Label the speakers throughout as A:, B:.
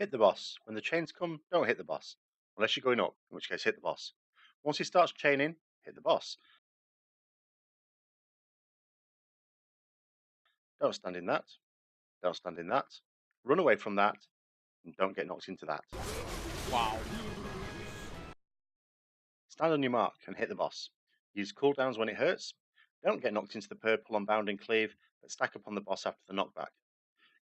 A: Hit the boss. When the chains come, don't hit the boss. Unless you're going up, in which case hit the boss. Once he starts chaining, hit the boss. Don't stand in that. Don't stand in that. Run away from that. And don't get knocked into that.
B: Wow.
A: Stand on your mark and hit the boss. Use cooldowns when it hurts. Don't get knocked into the purple on bound and cleave, but stack up on the boss after the knockback.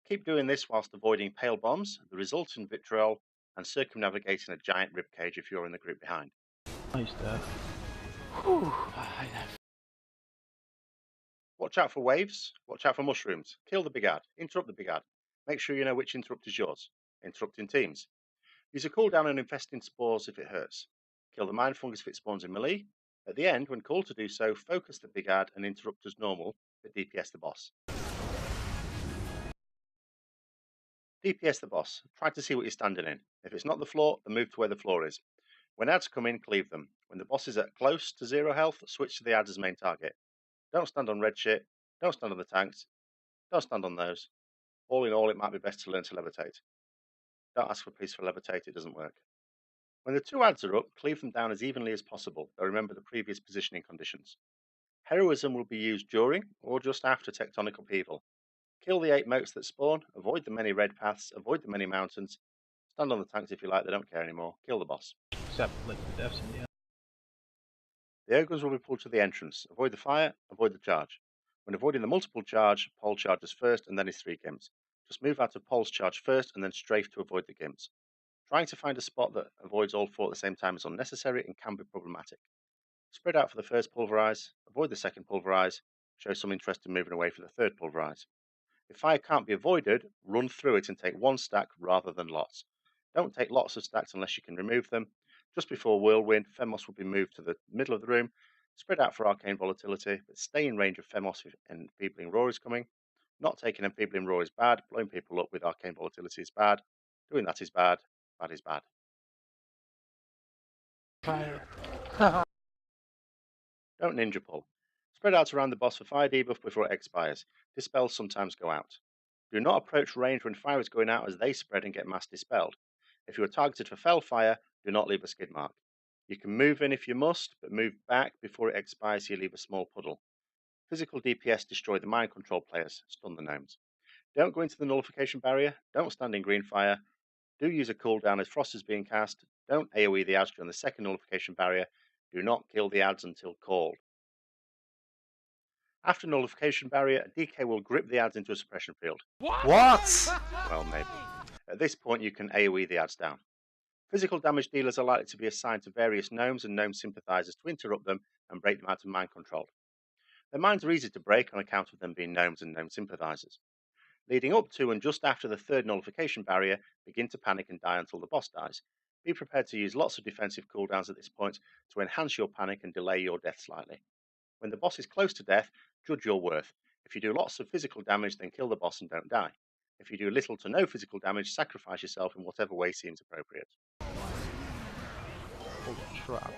A: Keep doing this whilst avoiding pale bombs, the resultant vitriol, and circumnavigating a giant ribcage if you're in the group behind.
C: Nice there.
A: Watch out for waves, watch out for mushrooms, kill the big ad, interrupt the big ad. Make sure you know which interrupt is yours. Interrupt in teams. Use a cooldown and infest in spores if it hurts. Kill the mind fungus if it spawns in melee. At the end, when called to do so, focus the big ad and interrupt as normal, but DPS the boss. DPS the boss. Try to see what you're standing in. If it's not the floor, then move to where the floor is. When ads come in, cleave them. When the boss is at close to 0 health, switch to the ads as main target. Don't stand on red shit. Don't stand on the tanks. Don't stand on those. All in all, it might be best to learn to levitate. Don't ask for peace for levitate, it doesn't work. When the 2 ads are up, cleave them down as evenly as possible, though remember the previous positioning conditions. Heroism will be used during or just after tectonic upheaval. Kill the 8 moats that spawn, avoid the many red paths, avoid the many mountains. Stand on the tanks if you like, they don't care anymore. Kill the boss.
C: Except liquid deaths in the end.
A: The ogres will be pulled to the entrance. Avoid the fire, avoid the charge. When avoiding the multiple charge, Pole charges first and then his 3 gimps. Just move out of Pole's charge first and then strafe to avoid the gimps. Trying to find a spot that avoids all 4 at the same time is unnecessary and can be problematic. Spread out for the first pulverize, avoid the second pulverize, show some interest in moving away for the third pulverize. If fire can't be avoided, run through it and take 1 stack rather than lots. Don't take lots of stacks unless you can remove them. Just before Whirlwind, Femos will be moved to the middle of the room. Spread out for Arcane Volatility, but stay in range of Femos if Enfeebling Roar is coming. Not taking Enfeebling Roar is bad. Blowing people up with Arcane Volatility is bad. Doing that is bad. Bad is bad.
B: Fire.
A: Don't ninja pull. Spread out around the boss for fire debuff before it expires. Dispels sometimes go out. Do not approach range when fire is going out as they spread and get mass dispelled. If you are targeted for fell fire, do not leave a skid mark. You can move in if you must, but move back before it expires so you leave a small puddle. Physical DPS destroy the mind control players, stun the gnomes. Don't go into the nullification barrier, don't stand in green fire. Do use a cooldown as frost is being cast. Don't AoE the ads during the second nullification barrier. Do not kill the ads until called. After nullification barrier, a DK will grip the ads into a suppression field.
B: What?
A: Well, maybe. At this point, you can AoE the ads down. Physical damage dealers are likely to be assigned to various gnomes and gnome sympathizers to interrupt them and break them out of mind control. Their minds are easy to break on account of them being gnomes and gnome sympathizers. Leading up to and just after the third nullification barrier, begin to panic and die until the boss dies. Be prepared to use lots of defensive cooldowns at this point to enhance your panic and delay your death slightly. When the boss is close to death, judge your worth. If you do lots of physical damage, then kill the boss and don't die. If you do little to no physical damage, sacrifice yourself in whatever way seems appropriate.
C: Holy crap.